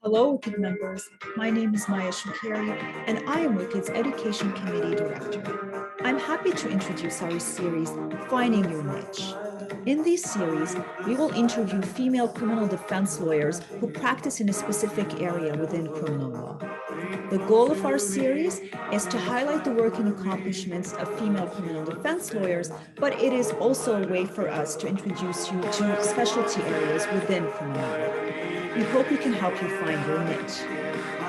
Hello, WICCD members. My name is Maya Shukeri, and I am WICCD's Education Committee Director. I'm happy to introduce our series, Finding Your Niche. In this series, we will interview female criminal defense lawyers who practice in a specific area within criminal law. The goal of our series is to highlight the work and accomplishments of female criminal defense lawyers, but it is also a way for us to introduce you to specialty areas within criminal law. We hope we can help you find your niche.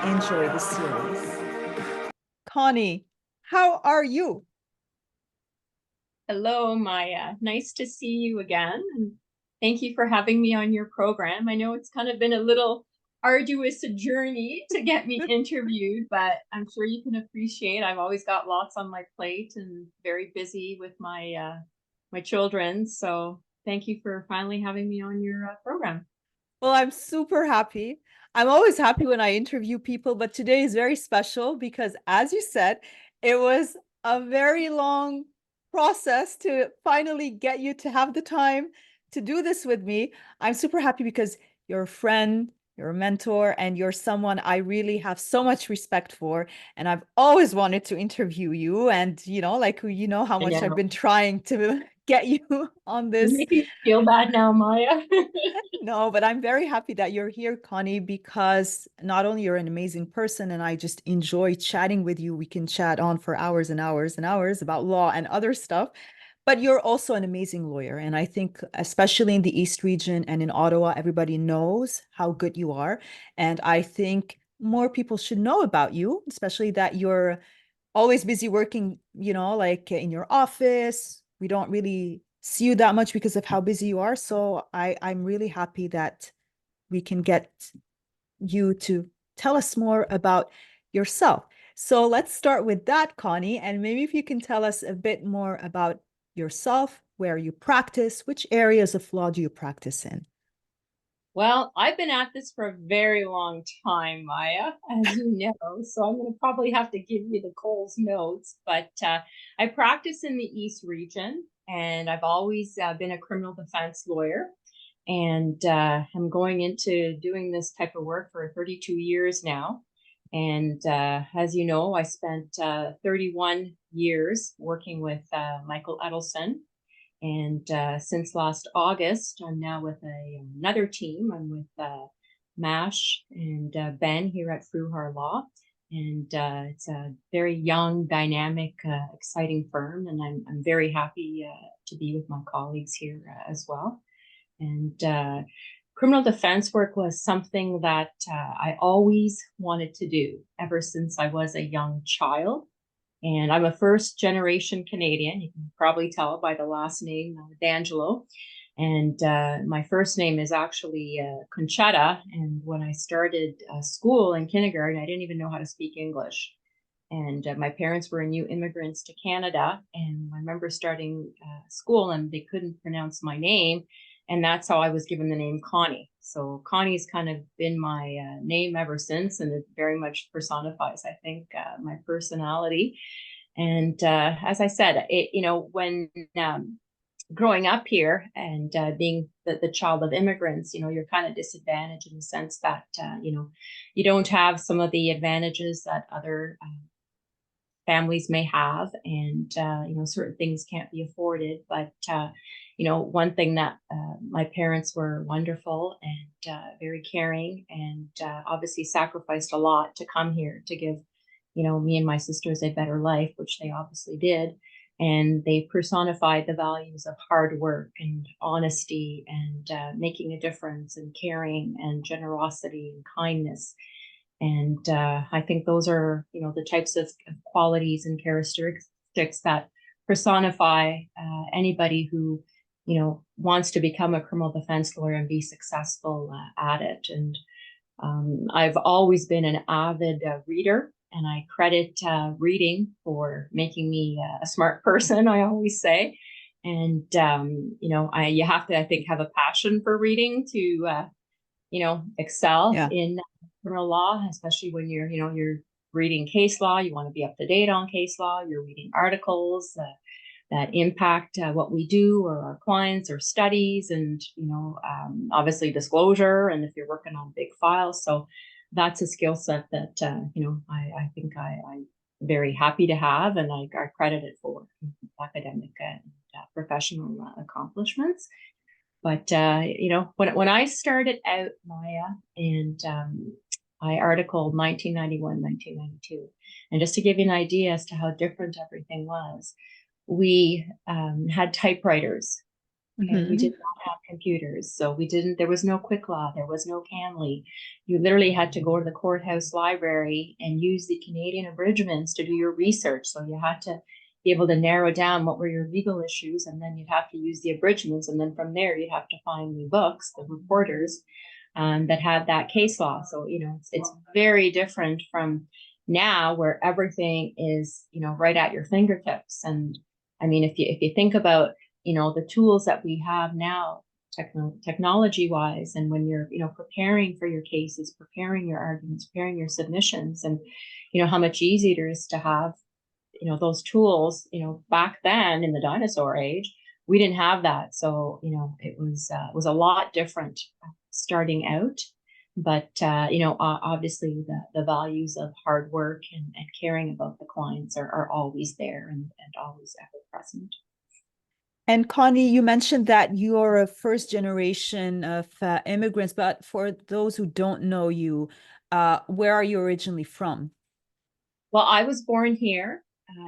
Enjoy the series. Connie, how are you? Hello, Maya. Nice to see you again. And thank you for having me on your program. I know it's kind of been a little arduous journey to get me interviewed, but I'm sure you can appreciate I've always got lots on my plate and very busy with my children. So thank you for finally having me on your program. Well, I'm super happy. I'm always happy when I interview people, but today is very special because, as you said, it was a very long process to finally get you to have the time to do this with me. I'm super happy because you're a friend, you're a mentor, and you're someone I really have so much respect for. And I've always wanted to interview you. And, how I much I've know. been trying to get you on You're this. making me feel bad now, Maya. No, but I'm very happy that you're here, Connie, because not only you're an amazing person and I just enjoy chatting with you. We can chat on for hours and hours and hours about law and other stuff, but you're also an amazing lawyer. And I think, especially in the East region and in Ottawa, everybody knows how good you are. And I think more people should know about you, especially that you're always busy working, like in your office. We don't really see you that much because of how busy you are. So I'm really happy that we can get you to tell us more about yourself. So let's start with that, Connie, and maybe if you can tell us a bit more about yourself, where you practice, which areas of law do you practice in? Well, I've been at this for a very long time, Maya, as you know, so I'm going to probably have to give you the Coles notes, but I practice in the East region, and I've always been a criminal defense lawyer, and I'm going into doing this type of work for 32 years now. And as you know, I spent 31 years working with Michael Edelson, and since last August, I'm now with another team. I'm with MASH and Ben here at Fruhar Law. And it's a very young, dynamic, exciting firm. And I'm very happy to be with my colleagues here as well. And criminal defense work was something that I always wanted to do ever since I was a young child. And I'm a first generation Canadian. You can probably tell by the last name, D'Angelo. And my first name is actually Conchetta. And when I started school in kindergarten, I didn't even know how to speak English. And my parents were new immigrants to Canada. And I remember starting school and they couldn't pronounce my name. And that's how I was given the name Connie. So Connie's kind of been my name ever since. And it very much personifies, I think, my personality. And as I said, when growing up here and being the child of immigrants, you're kind of disadvantaged in the sense that, you don't have some of the advantages that other families may have. And, certain things can't be afforded. But, one thing that my parents were wonderful and very caring and obviously sacrificed a lot to come here to give me and my sisters a better life, which they obviously did. And they personified the values of hard work and honesty and making a difference and caring and generosity and kindness. And I think those are, the types of qualities and characteristics that personify anybody who, wants to become a criminal defense lawyer and be successful at it. And I've always been an avid reader, and I credit reading for making me a smart person, I always say. And, you have to, I think, have a passion for reading to, excel Yeah. in criminal law, especially when you're reading case law. You want to be up to date on case law. You're reading articles that impact what we do or our clients or studies, and obviously disclosure, and if you're working on big files. So that's a skill set that, I think I'm very happy to have, and I credit it for academic and professional accomplishments. But, when I started out, Maya, and I articled 1991, 1992, and just to give you an idea as to how different everything was, we had typewriters. Okay, we did not have computers, so there was no Quick Law, there was no Canly. You literally had to go to the courthouse library and use the Canadian abridgments to do your research. So you had to be able to narrow down what were your legal issues, and then you'd have to use the abridgments, and then from there you'd have to find the books, the reporters that had that case law. So, it's very different from now, where everything is, right at your fingertips. And I mean, if you think about the tools that we have now, technology wise, and when you're, preparing for your cases, preparing your arguments, preparing your submissions, and, how much easier it is to have, those tools, back then in the dinosaur age, we didn't have that. So, it was a lot different starting out. But, obviously the values of hard work and caring about the clients are always there and always ever present. And Connie, you mentioned that you're a first generation of immigrants, but for those who don't know you, where are you originally from? Well, I was born here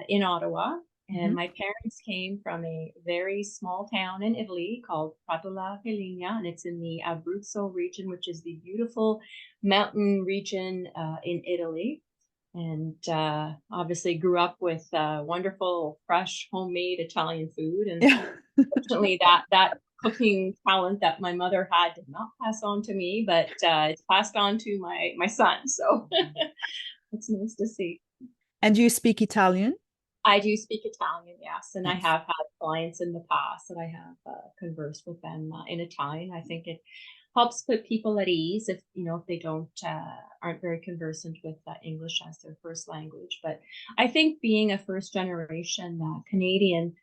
in Ottawa, and my parents came from a very small town in Italy called Prato la Felina, and it's in the Abruzzo region, which is the beautiful mountain region in Italy. And obviously grew up with wonderful, fresh, homemade Italian food. And fortunately, that cooking talent that my mother had did not pass on to me, but it's passed on to my son. So it's nice to see. And do you speak Italian? I do speak Italian, yes. And Nice. I have had clients in the past that I have conversed with them in Italian. I think it helps put people at ease if they don't aren't very conversant with English as their first language. But I think being a first generation Canadian,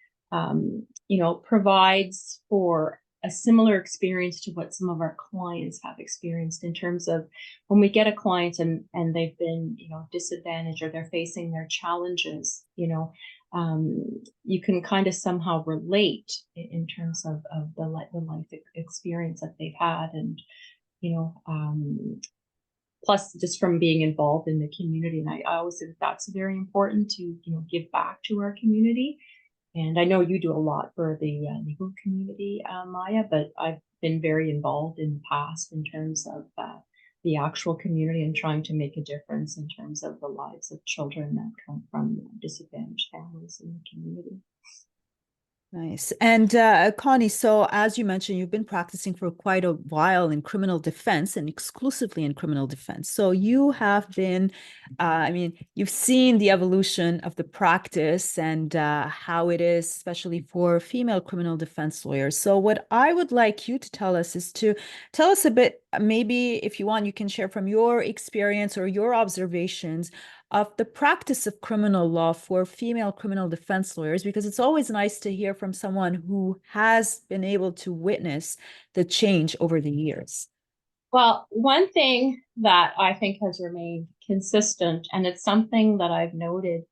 provides for a similar experience to what some of our clients have experienced, in terms of when we get a client and they've been disadvantaged, or they're facing their challenges, you can kind of somehow relate in terms of the life experience that they've had. And plus just from being involved in the community. And I always think that's very important to give back to our community. And I know you do a lot for the legal community, Maya, but I've been very involved in the past in terms of the actual community, and trying to make a difference in terms of the lives of children that come from disadvantaged families in the community. Nice. And Connie, so as you mentioned, you've been practicing for quite a while in criminal defense, and exclusively in criminal defense. So you have been, you've seen the evolution of the practice and how it is, especially for female criminal defense lawyers. So what I would like you to tell us is to tell us a bit, maybe if you want, you can share from your experience or your observations of the practice of criminal law for female criminal defense lawyers, because it's always nice to hear from someone who has been able to witness the change over the years. Well, one thing that I think has remained consistent, and it's something that I've noted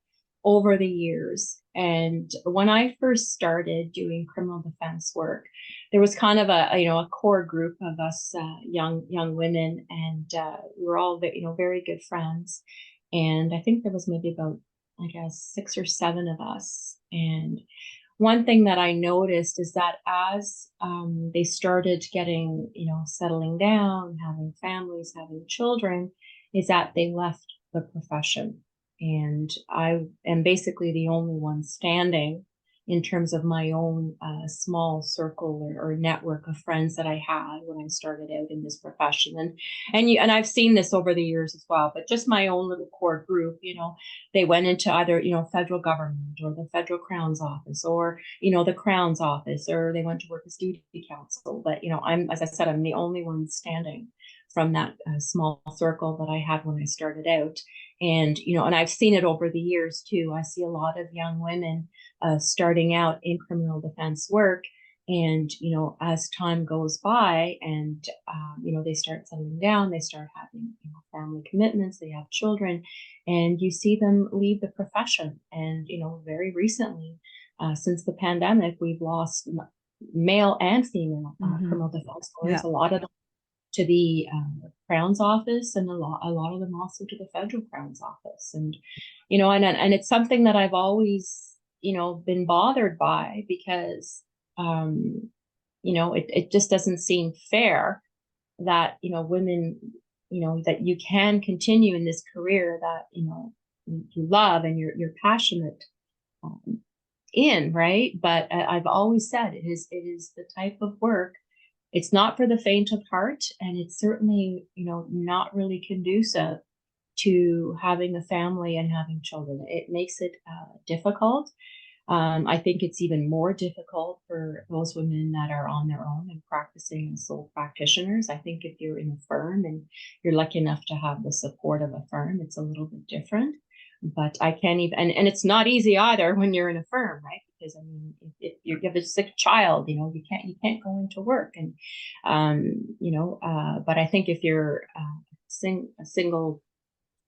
over the years, and when I first started doing criminal defense work, there was kind of a core group of us young women, and we were all very good friends. And I think there was maybe about, 6 or 7 of us. And one thing that I noticed is that as they started getting, settling down, having families, having children, is that they left the profession. And I am basically the only one standing in terms of my own small circle or network of friends that I had when I started out in this profession. And I've seen this over the years as well, but just my own little core group, they went into either, federal government or the federal Crown's office, or, the Crown's office, or they went to work as duty counsel. But, as I said, I'm the only one standing from that small circle that I had when I started out. And, and I've seen it over the years too. I see a lot of young women starting out in criminal defense work, And, as time goes by and, they start settling down, they start having, family commitments, they have children, and you see them leave the profession. And, very recently, since the pandemic, we've lost male and female criminal defense lawyers, Yeah. a lot of them to the Crown's office, and a lot of them also to the federal Crown's office. And, and it's something that I've always, been bothered by, because, it just doesn't seem fair that, women, that you can continue in this career that, you love and you're passionate in, right? But I've always said it is the type of work. It's not for the faint of heart, and it's certainly, not really conducive to having a family and having children. It makes it difficult. I think it's even more difficult for those women that are on their own and practicing as sole practitioners. I think if you're in a firm and you're lucky enough to have the support of a firm, it's a little bit different. But I can't even, and it's not easy either when you're in a firm, right? Because I mean, if you have a sick child, you can't go into work, and but I think if you're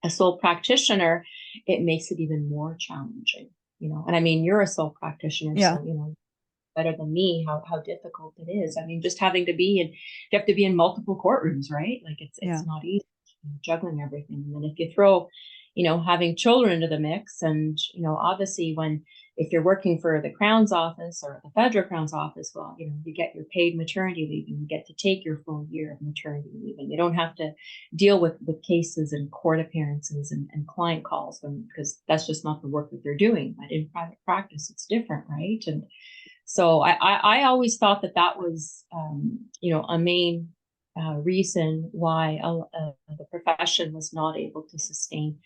a sole practitioner, it makes it even more challenging. And I mean, you're a sole practitioner, Yeah. so better than me how difficult it is. I mean, just having to be in, you have to be in multiple courtrooms, right? Like it's not easy, juggling everything. And then if you throw, having children into the mix, and obviously if you're working for the Crown's office or the federal Crown's office, well, you get your paid maternity leave, and you get to take your full year of maternity leave, and you don't have to deal with cases and court appearances and client calls, because that's just not the work that they're doing. But in private practice, it's different, right? And so I always thought that was, a main reason why the profession was not able to sustain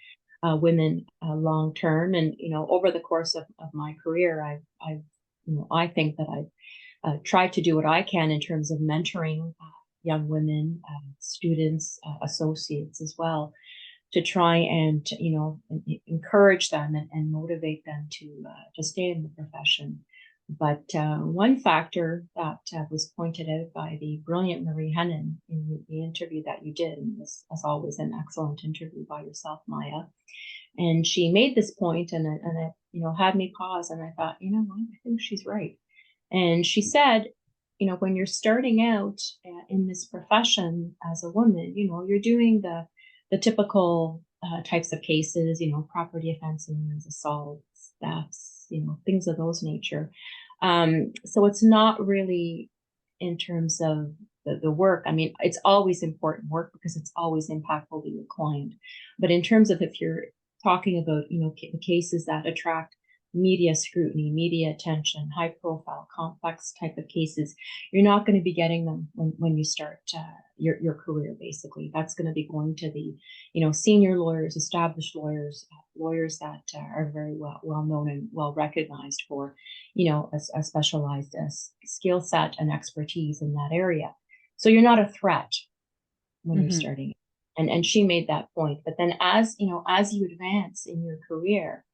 women long term. And, over the course of my career, I think that I've tried to do what I can in terms of mentoring young women, students, associates as well, to try and, encourage them and motivate them to stay in the profession. But one factor that was pointed out by the brilliant Marie Hennon in the interview that you did, and this, as always, an excellent interview by yourself, Maya, and she made this point, and it, had me pause, and I thought, what, I think she's right. And she said, when you're starting out in this profession as a woman, you're doing the typical types of cases, property offenses, assaults, thefts, things of those nature. So it's not really in terms of the work. I mean, it's always important work because it's always impactful to your client. But in terms of if you're talking about, the cases that attract media scrutiny, media attention, high profile, complex type of cases, you're not going to be getting them when you start your career. Basically, that's going to be going to the, senior lawyers, established lawyers, lawyers that are very well known and well recognized for, a specialized skill set and expertise in that area. So you're not a threat when you're starting. And she made that point. But then as you advance in your career,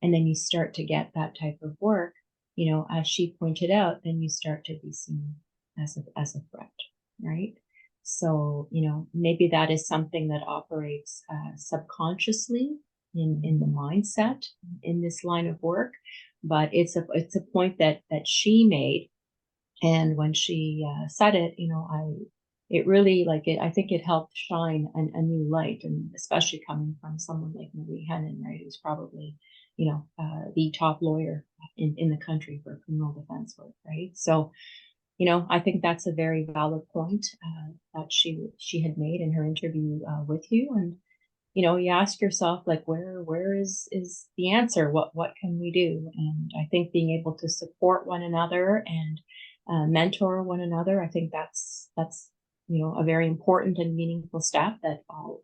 and then you start to get that type of work, as she pointed out, then you start to be seen as a threat, right? So, maybe that is something that operates subconsciously in the mindset in this line of work. But it's a point that she made. And when she said it, it really, I think it helped shine a new light, and especially coming from someone like Marie Hennon, right, who's probably, the top lawyer in the country for criminal defense work, right? So, I think that's a very valid point that she had made in her interview with you. And, you ask yourself, like, where is the answer? What can we do? And I think being able to support one another and mentor one another, I think that's a very important and meaningful step that all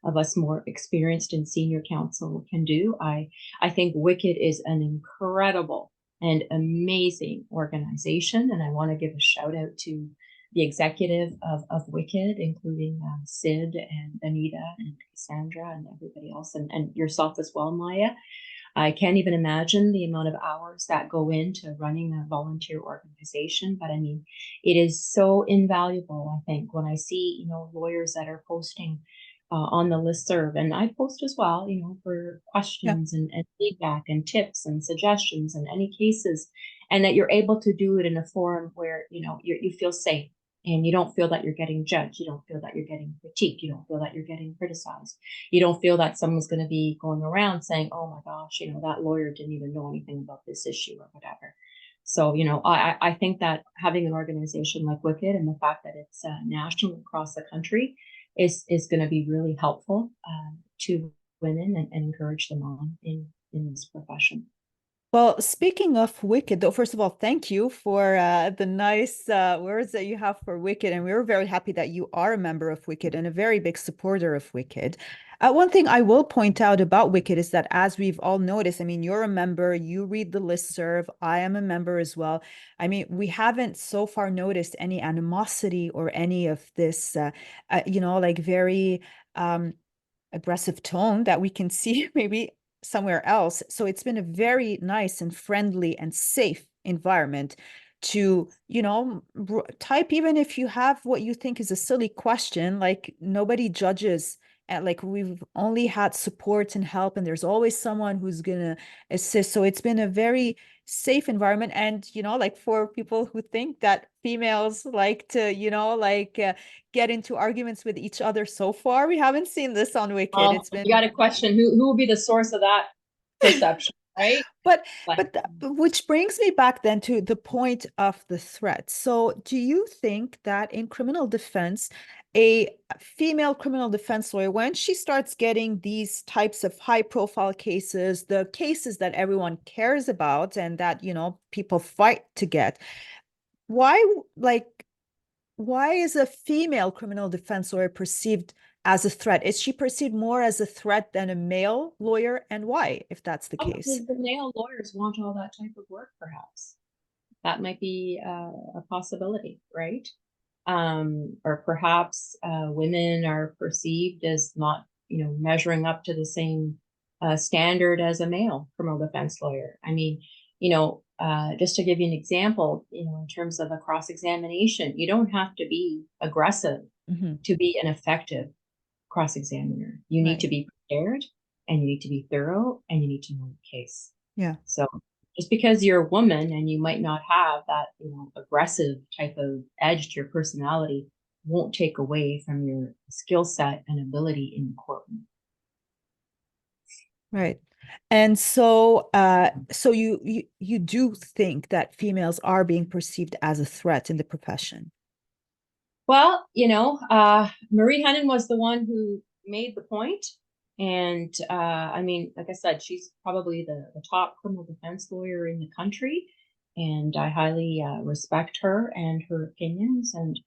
of us more experienced in senior counsel can do. I think WICCD is an incredible and amazing organization, and I want to give a shout out to the executive of WICCD, including Sid and Anita and Cassandra and everybody else, and yourself as well, Maya. I can't even imagine the amount of hours that go into running a volunteer organization. But I mean, it is so invaluable, I think, when I see, lawyers that are posting on the listserv, and I post as well, for Yeah. questions and feedback and tips and suggestions and any cases, and that you're able to do it in a forum where, you feel safe and you don't feel that you're getting judged. You don't feel that you're getting critiqued. You don't feel that you're getting criticized. You don't feel that someone's going to be going around saying, oh my gosh, that lawyer didn't even know anything about this issue or whatever. So, I think that having an organization like WICCD and the fact that it's national across the country is going to be really helpful to women and encourage them on in this profession. Well, speaking of WICCD, though, first of all, thank you for the nice words that you have for WICCD. And we were very happy that you are a member of WICCD and a very big supporter of WICCD. One thing I will point out about WICCD is that, as we've all noticed, I mean, you're a member, you read the listserv, I am a member as well. I mean, we haven't so far noticed any animosity or any of this, like very aggressive tone that we can see maybe somewhere else. So it's been a very nice and friendly and safe environment to, type, even if you have what you think is a silly question, like nobody judges. And like we've only had support and help, and there's always someone who's gonna assist. So it's been a very safe environment. And, like for people who think that females like to, get into arguments with each other, so far we haven't seen this on WICCD. It's been, you got to question who will be the source of that perception, right? but But which brings me back then to the point of the threat. So do you think that in criminal defense, a female criminal defense lawyer, when she starts getting these types of high profile cases, the cases that everyone cares about and that, people fight to get, why, why is a female criminal defense lawyer perceived as a threat? Is she perceived more as a threat than a male lawyer? And why, if that's the case? because the male lawyers want all that type of work, perhaps. That might be a possibility, right? Or perhaps women are perceived as not, measuring up to the same standard as a male criminal defense lawyer. I mean, just to give you an example, in terms of a cross-examination, you don't have to be aggressive to be an effective cross-examiner. You need to be prepared, and you need to be thorough, and you need to know the case. Yeah. So just because you're a woman and you might not have that, aggressive type of edge to your personality won't take away from your skill set and ability in the courtroom. Right. And so so you do think that females are being perceived as a threat in the profession? Well, Marie Hennon was the one who made the point. And I mean, like I said, she's probably the top criminal defense lawyer in the country. And I highly respect her and her opinions. And,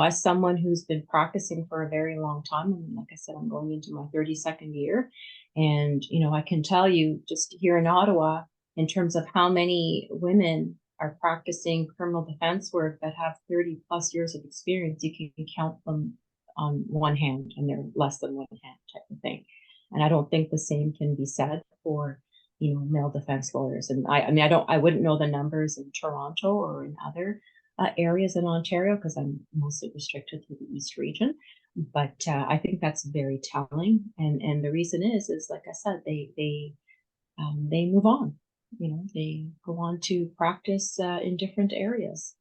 as someone who's been practicing for a very long time, and like I said, I'm going into my 32nd year. And, I can tell you just here in Ottawa, in terms of how many women are practicing criminal defense work that have 30 plus years of experience, you can count them on one hand, and they're less than one hand type of thing. And I don't think the same can be said for, male defense lawyers. And I mean, I wouldn't know the numbers in Toronto or in other areas in Ontario, because I'm mostly restricted to the East region. But I think that's very telling. And the reason is like I said, they move on. They go on to practice in different areas.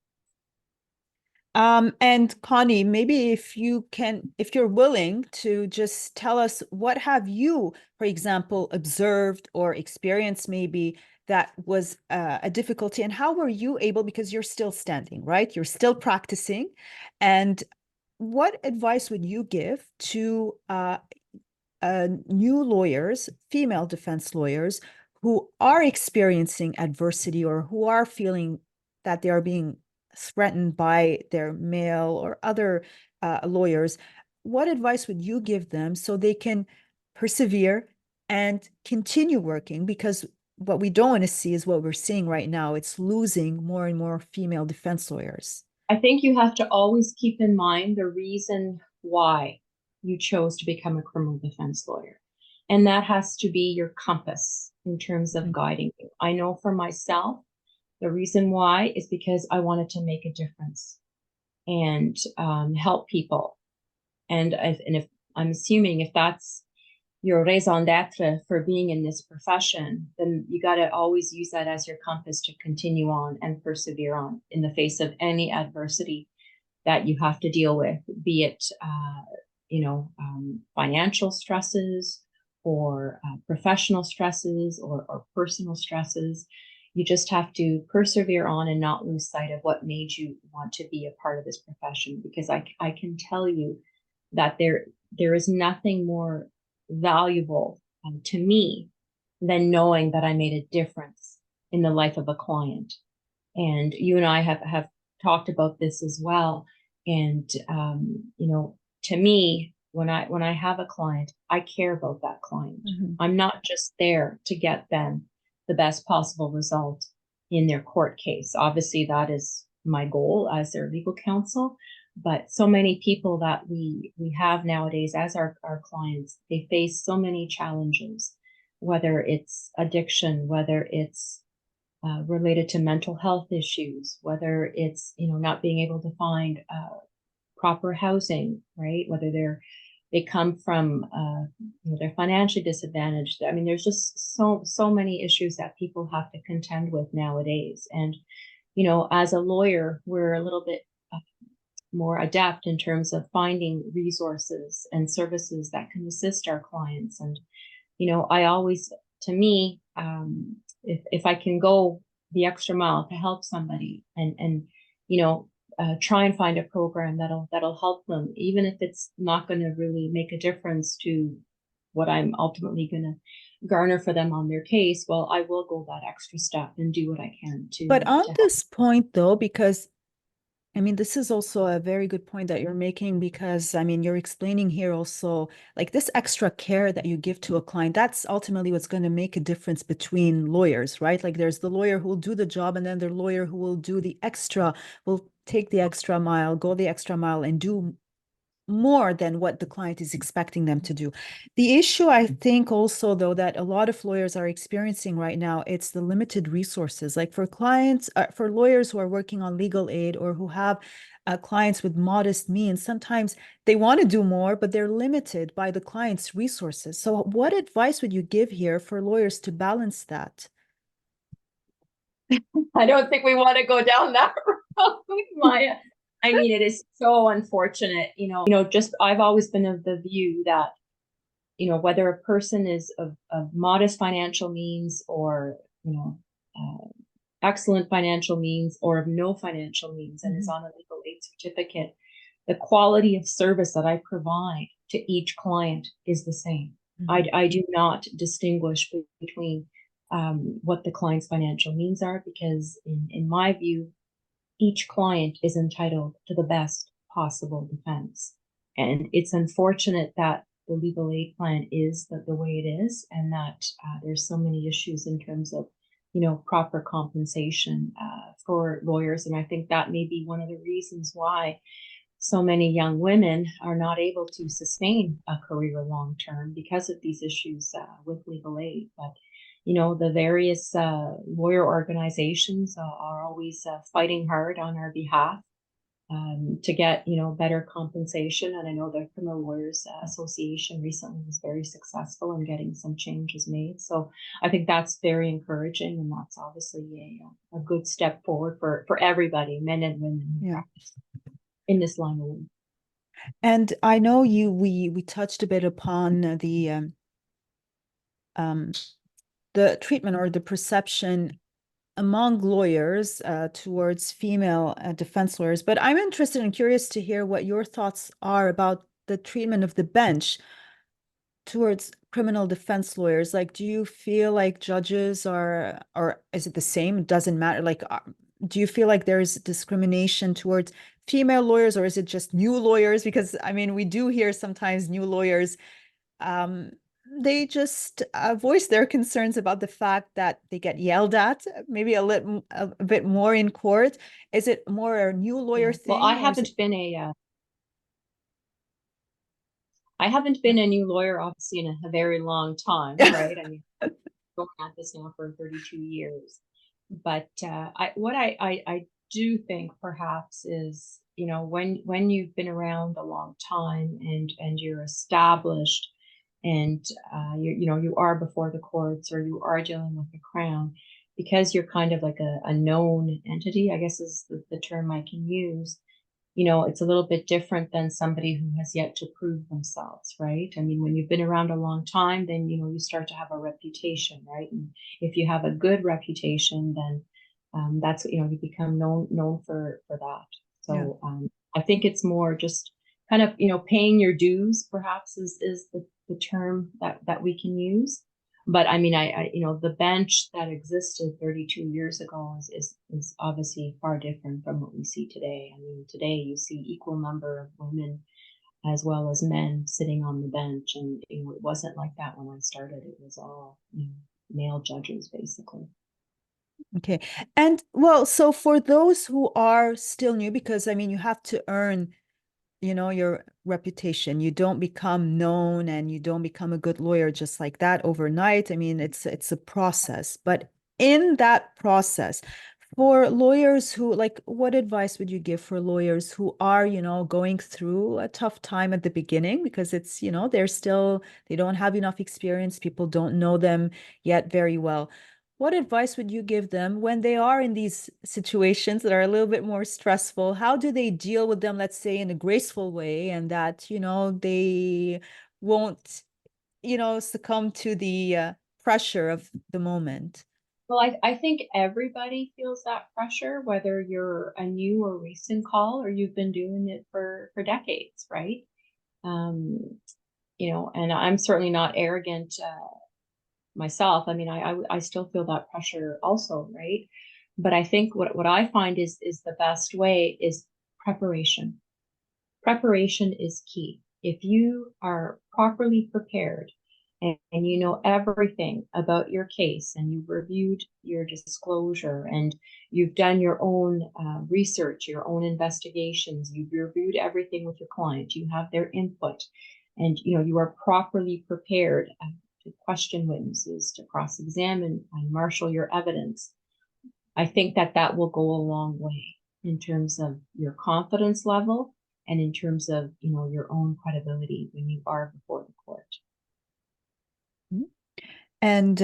And Connie, maybe if you're willing to just tell us, what have you, for example, observed or experienced maybe that was a difficulty, and how were you able, because you're still standing, right? You're still practicing. And what advice would you give to new lawyers, female defense lawyers, who are experiencing adversity or who are feeling that they are being threatened by their male or other lawyers? What advice would you give them so they can persevere and continue working? Because what we don't want to see is what we're seeing right now. It's losing more and more female defense lawyers. I think you have to always keep in mind the reason why you chose to become a criminal defense lawyer. And that has to be your compass in terms of guiding you. I know for myself, the reason why is because I wanted to make a difference and help people. And if I'm assuming if that's your raison d'etre for being in this profession, then you got to always use that as your compass to continue on and persevere on in the face of any adversity that you have to deal with, be it, financial stresses or professional stresses or personal stresses. You just have to persevere on and not lose sight of what made you want to be a part of this profession. Because I can tell you that there is nothing more valuable to me than knowing that I made a difference in the life of a client. And you and I have talked about this as well. And to me, when I have a client, I care about that client. I'm not just there to get them the best possible result in their court case. Obviously, that is my goal as their legal counsel. But so many people that we have nowadays as our clients, they face so many challenges, whether it's addiction, whether it's related to mental health issues, whether it's, not being able to find proper housing, right? Whether they come from, they're financially disadvantaged. I mean, there's just so many issues that people have to contend with nowadays. And, as a lawyer, we're a little bit more adept in terms of finding resources and services that can assist our clients. And, I always, to me, if I can go the extra mile to help somebody and try and find a program that'll help them, even if it's not going to really make a difference to what I'm ultimately going to garner for them on their case, well, I will go that extra step and do what I can to. But on this point, though, because I mean, this is also a very good point that you're making, because I mean, you're explaining here also like this extra care that you give to a client, that's ultimately what's going to make a difference between lawyers, right? Like there's the lawyer who will do the job, and then the lawyer who will do the extra, will take the extra mile, go the extra mile, and do more than what the client is expecting them to do. The issue, I think also, though, that a lot of lawyers are experiencing right now, it's the limited resources. Like for clients, for lawyers who are working on legal aid or who have clients with modest means, sometimes they want to do more, but they're limited by the client's resources. So what advice would you give here for lawyers to balance that? I don't think we want to go down that road, Maya. I mean, it is so unfortunate, just I've always been of the view that, whether a person is of modest financial means or, excellent financial means or of no financial means and is on a legal aid certificate, the quality of service that I provide to each client is the same. I do not distinguish between what the client's financial means are, because in my view, each client is entitled to the best possible defense. And it's unfortunate that the legal aid plan is the way it is, and that there's so many issues in terms of, proper compensation for lawyers. And I think that may be one of the reasons why so many young women are not able to sustain a career long term, because of these issues with legal aid. But the various lawyer organizations are always fighting hard on our behalf to get, better compensation. And I know the Criminal Lawyers Association recently was very successful in getting some changes made. So I think that's very encouraging. And that's obviously a good step forward for everybody, men and women in this line of work. And I know we touched a bit upon the treatment or the perception among lawyers towards female defense lawyers, but I'm interested and curious to hear what your thoughts are about the treatment of the bench towards criminal defense lawyers. Like, do you feel like judges are, or is it the same? It doesn't matter. Like, do you feel like there's discrimination towards female lawyers, or is it just new lawyers? Because I mean, we do hear sometimes new lawyers they just voice their concerns about the fact that they get yelled at, maybe a bit more in court. Is it more a new lawyer thing? Well, I haven't been I haven't been a new lawyer, obviously, in a very long time, right? I mean, I've been at this now for 32 years. But I do think perhaps is, when you've been around a long time and you're established and you are before the courts or you are dealing with the crown, because you're kind of like a known entity, I guess is the term I can use. It's a little bit different than somebody who has yet to prove themselves, right? I mean, when you've been around a long time, then, you start to have a reputation, right? And if you have a good reputation, then that's, you become known for that. Yeah. So I think it's more just kind of, paying your dues, perhaps is the term that we can use. But I mean, the bench that existed 32 years ago is obviously far different from what we see today. I mean, today you see equal number of women as well as men sitting on the bench, and it wasn't like that when I started. It was all male judges, basically. Okay. And well, so for those who are still new, because I mean, you have to earn, your reputation. You don't become known and you don't become a good lawyer just like that overnight. I mean, it's a process. But in that process, for lawyers who, like, what advice would you give for lawyers who are, going through a tough time at the beginning because it's, they don't have enough experience. People don't know them yet very well. What advice would you give them when they are in these situations that are a little bit more stressful? How do they deal with them, let's say, in a graceful way, and that, they won't, succumb to the pressure of the moment? Well, I think everybody feels that pressure, whether you're a new or recent call or you've been doing it for decades, right? Um, and I'm certainly not arrogant myself. I mean, I still feel that pressure also, right? But I think what I find is the best way is preparation. Preparation is key. If you are properly prepared and you know everything about your case and you've reviewed your disclosure and you've done your own research, your own investigations, you've reviewed everything with your client, you have their input, and you are properly prepared to question witnesses, to cross-examine and marshal your evidence. I think that will go a long way in terms of your confidence level and in terms of, your own credibility when you are before the court. And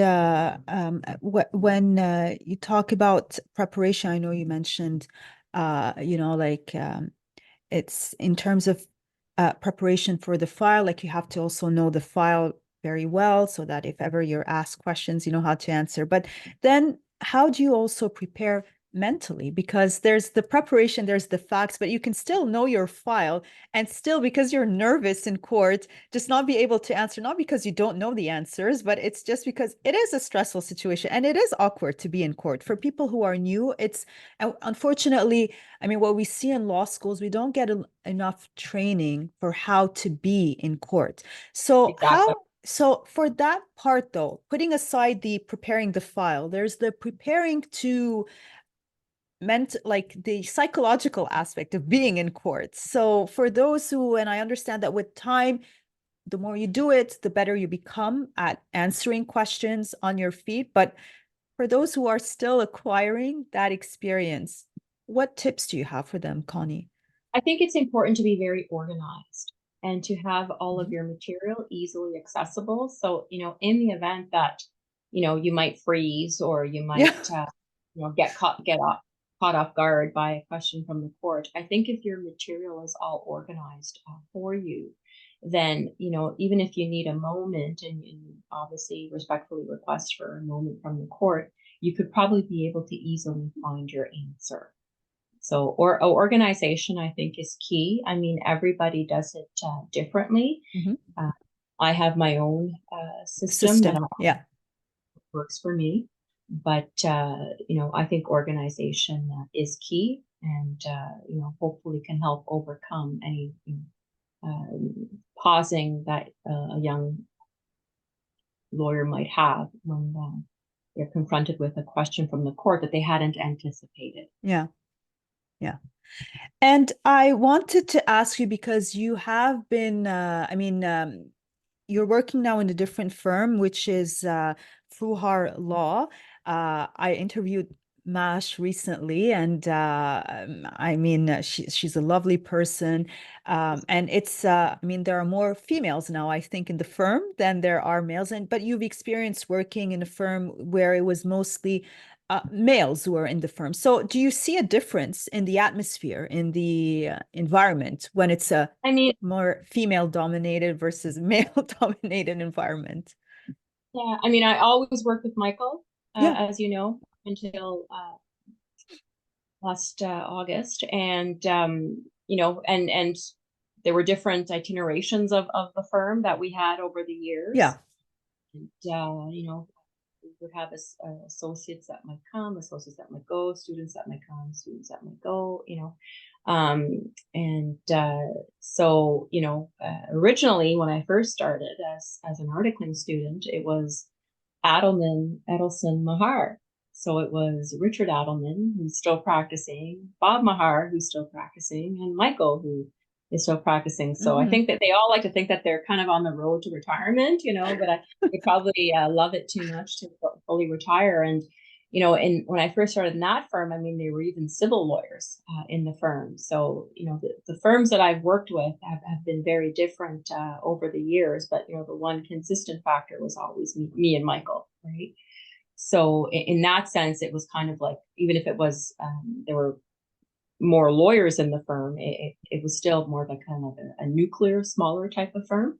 when you talk about preparation, I know you mentioned, like it's in terms of preparation for the file, like you have to also know the file very well so that if ever you're asked questions, you know how to answer. But then how do you also prepare mentally? Because there's the preparation, there's the facts, but you can still know your file and still, because you're nervous in court, just not be able to answer, not because you don't know the answers, but it's just because it is a stressful situation and it is awkward to be in court. For people who are new, it's unfortunately, I mean, what we see in law schools, we don't get enough training for how to be in court. So Exactly. so for that part though, putting aside the preparing the file, there's the preparing to meant like the psychological aspect of being in court. So for those who, and I understand that with time, the more you do it, the better you become at answering questions on your feet. But for those who are still acquiring that experience, what tips do you have for them, Connie? I think it's important to be very organized and to have all of Mhm. your material easily accessible. So, in the event that, you might freeze or you Yeah. might, caught off guard by a question from the court. I think if your material is all organized for you, then, even if you need a moment and obviously respectfully request for a moment from the court, you could probably be able to easily find your answer. So, or organization, I think, is key. I mean, everybody does it differently. Mhm. Uh, I have my own system that System. Yeah. works for me, but I think organization is key, and hopefully can help overcome any pausing that a young lawyer might have when they're confronted with a question from the court that they hadn't anticipated. Yeah. Yeah. And I wanted to ask you, because you have been, you're working now in a different firm, which is Fruhar Law. I interviewed Mash recently, and she's a lovely person. And there are more females now, I think, in the firm than there are males. But you've experienced working in a firm where it was mostly males who are in the firm. So do you see a difference in the atmosphere, in the environment, when it's a I mean, more female dominated versus male dominated environment? yeah, I mean, I always worked with Michael, Yeah. as you know, until last August, and and there were different itinerations of the firm that we had over the Yeah. years. And we would have associates that might come, associates that might go, students that might come, students that might go, and so originally when I first started as an articling student, it was Edelson Mahar. So it was Richard Adelman, who's still practicing, Bob Mahar, who's still practicing, and Michael, who is still practicing. So I think that they all like to think that they're kind of on the road to retirement, but I probably love it too much to fully retire. And and when I first started in that firm, I mean, they were even civil lawyers in the firm. So the firms that I've worked with have been very different over the years, but the one consistent factor was always me and Michael, right? So in that sense, it was kind of like, even if it was there were more lawyers in the firm, it was still more of a kind of a nuclear, smaller type of firm.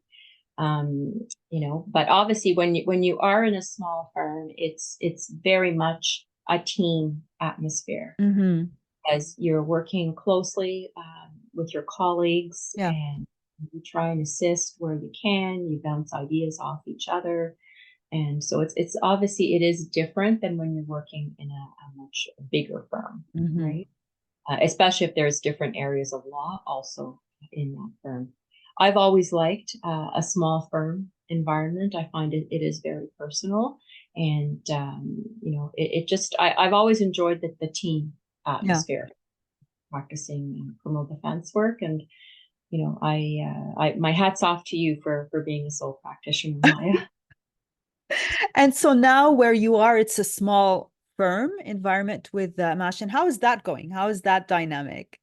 But obviously when you are in a small firm, it's very much a team atmosphere, as you're working closely with your colleagues, Yeah. and you try and assist where you can, you bounce ideas off each other. And so it's obviously it is different than when you're working in a much bigger firm, right? Especially if there's different areas of law also in that firm. I've always liked a small firm environment. I find it is very personal, and I've always enjoyed the team atmosphere, practicing criminal defense work. And I my hat's off to you for being a sole practitioner, Maya. And so now where you are, it's a small firm environment with Mash. And how is that going? How is that dynamic?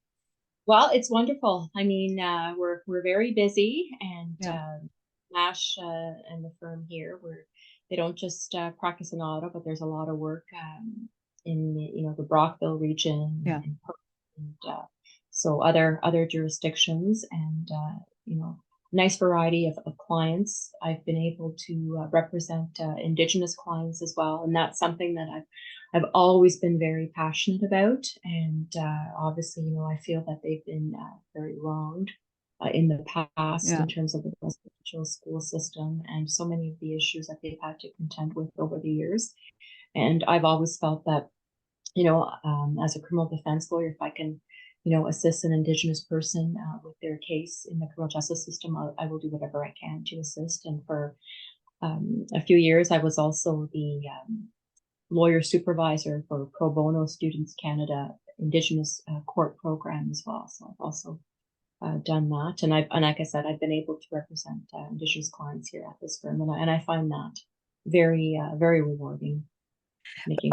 Well, it's wonderful. I mean, we're very busy, and Mash and the firm here, they don't just practice in Ottawa, but there's a lot of work in the Brockville region, and so other jurisdictions, and nice variety of clients. I've been able to represent Indigenous clients as well, and that's something that I've always been very passionate about. And obviously, I feel that they've been very wronged in the past in terms of the residential school system and so many of the issues that they've had to contend with over the years. And I've always felt that, as a criminal defense lawyer, if I can assist an Indigenous person with their case in the criminal justice system, I will do whatever I can to assist. And for a few years, I was also the lawyer supervisor for Pro Bono Students Canada Indigenous Court Program as well. So I've also done that, and like I said, I've been able to represent Indigenous clients here at this firm, and I find that very very rewarding.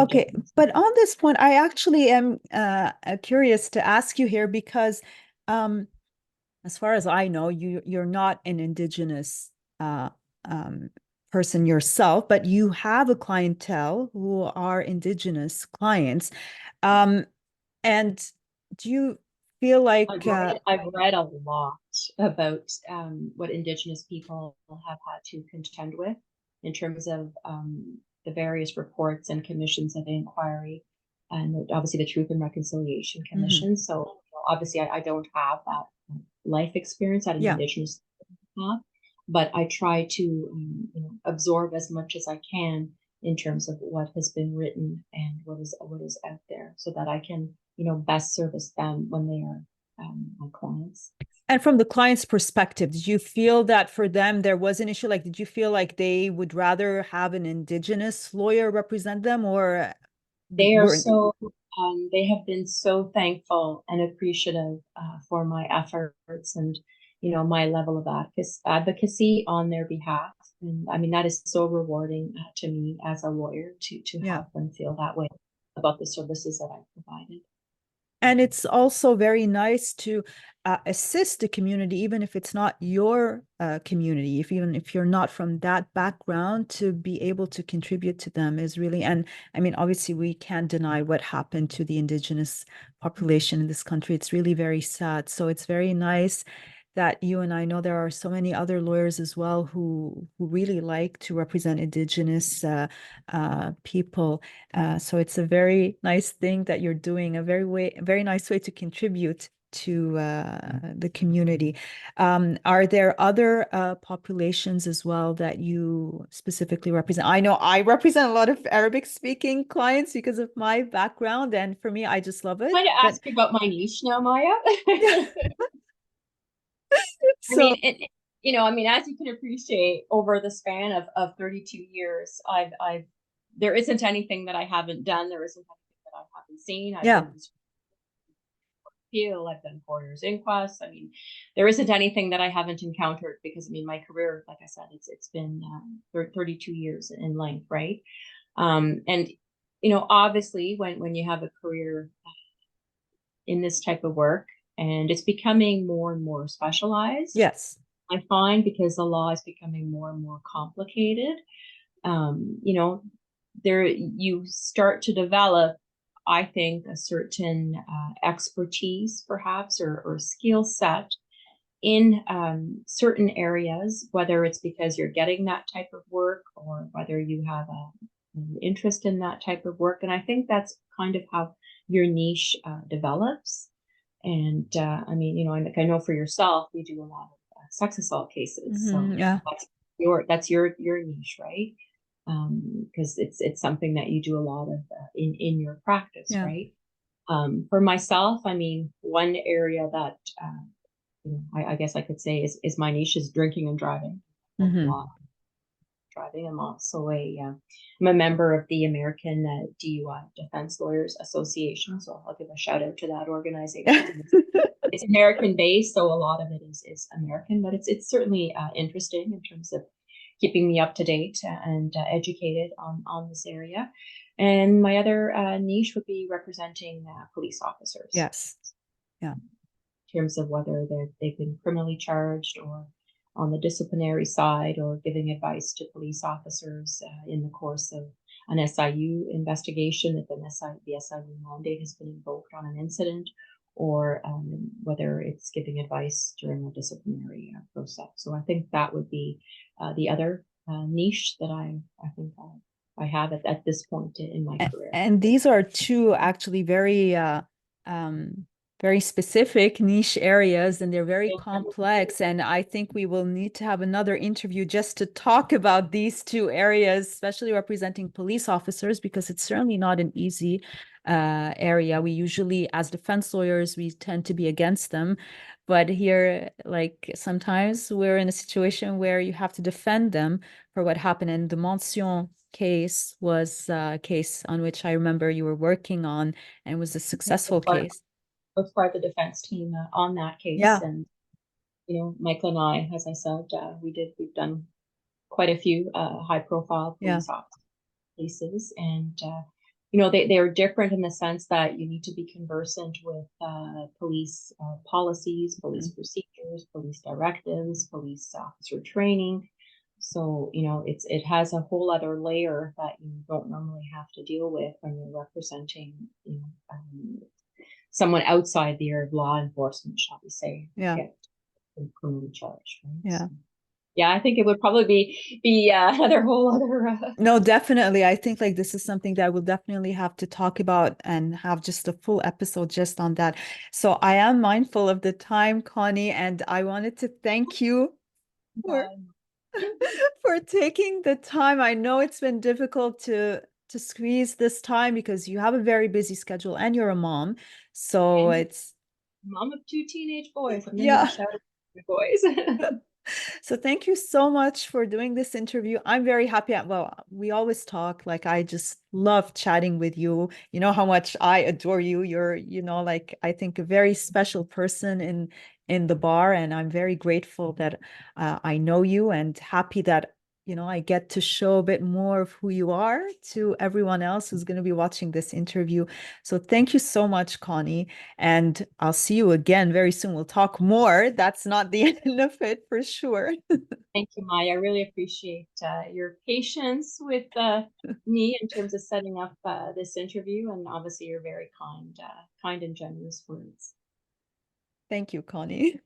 Okay, but on this point, I actually am curious to ask you here, because as far as I know, you're not an Indigenous person yourself, but you have a clientele who are Indigenous clients. And do you feel like I've read a lot about what Indigenous people have had to contend with in terms of the various reports and commissions of inquiry, and obviously the Truth and Reconciliation Commission. So obviously I don't have that life experience that an Indigenous have, but I try to absorb as much as I can in terms of what has been written and what is out there, so that I can best service them when they are my clients. And from the client's perspective, did you feel that for them there was an issue? Like, did you feel like they would rather have an Indigenous lawyer represent them, or they are so They have been so thankful and appreciative for my efforts and, my level of advocacy on their behalf. And I mean, that is so rewarding to me as a lawyer to Yeah. have them feel that way about the services that I've provided. And it's also very nice to assist the community, even if it's not your community, even if you're not from that background, to be able to contribute to them is really, and I mean, obviously we can't deny what happened to the Indigenous population in this country. It's really very sad. So it's very nice that you and I know there are so many other lawyers as well who really like to represent Indigenous people. So it's a very nice thing that you're doing, a very nice way to contribute to the community. Are there other populations as well that you specifically represent? I know I represent a lot of Arabic speaking clients because of my background, and for me, I just love it. I'm going to But ask you about my niche now, Maya. I so mean, I mean, as you can appreciate, over the span of 32 years, there isn't anything that I haven't done. There isn't anything that I haven't seen. I've yeah. been appeal. I've done coroner's inquests. I mean, there isn't anything that I haven't encountered because I mean, my career, like I said, it's been 32 years in length, right? And obviously, when you have a career in this type of work, and it's becoming more and more specialized. Yes. I find because the law is becoming more and more complicated, there you start to develop, I think, a certain expertise, perhaps, or skill set in certain areas, whether it's because you're getting that type of work or whether you have an interest in that type of work. And I think that's kind of how your niche develops. And I mean, I know for yourself, you do a lot of sex assault cases, so Yeah. that's your niche, right? Because it's something that you do a lot of in your practice, Yeah. right? For myself, I mean, one area that I guess I could say is my niche is drinking and driving. A lot driving. I'm also I'm a member of the American DUI Defense Lawyers Association, so I'll give a shout out to that organization. It's American based, so a lot of it is American, but it's certainly interesting in terms of keeping me up to date and educated on this area. And my other niche would be representing police officers. Yes. Yeah. In terms of whether they've been criminally charged or on the disciplinary side, or giving advice to police officers in the course of an SIU investigation, if the SIU mandate has been invoked on an incident, or whether it's giving advice during a disciplinary process. So I think that would be the other niche that I think I have at this point in my career. And these are two actually very specific niche areas, and they're very complex. And I think we will need to have another interview just to talk about these two areas, especially representing police officers, because it's certainly not an easy area. We usually, as defense lawyers, we tend to be against them. But here, like sometimes we're in a situation where you have to defend them for what happened. And the Mention case was a case on which I remember you were working on, and it was a successful case. I was part of the defense team on that case. Yeah. And, Michael and I, as I said, we've done quite a few high profile police officer cases. And, they are different in the sense that you need to be conversant with police policies, police procedures, police directives, police officer training. So, it has a whole other layer that you don't normally have to deal with when you're representing, someone outside the area of law enforcement, shall we say, get criminally charged. Right? Yeah. So, yeah, I think it would probably be another whole other. No, definitely. I think like this is something that we'll definitely have to talk about and have just a full episode just on that. So I am mindful of the time, Connie, and I wanted to thank you for taking the time. I know it's been difficult to squeeze this time because you have a very busy schedule and you're a mom. So it's mom of two teenage boys. I'm gonna yeah. shout out to the boys. So thank you so much for doing this interview. I'm very happy. Well, we always talk, like I just love chatting with you. You know how much I adore you. You're, like I think a very special person in the bar, and I'm very grateful that I know you and happy that I get to show a bit more of who you are to everyone else who's going to be watching this interview. So thank you so much, Connie. And I'll see you again very soon. We'll talk more. That's not the end of it for sure. Thank you, Maya. I really appreciate your patience with me in terms of setting up this interview, and obviously your very kind and generous words. Thank you, Connie.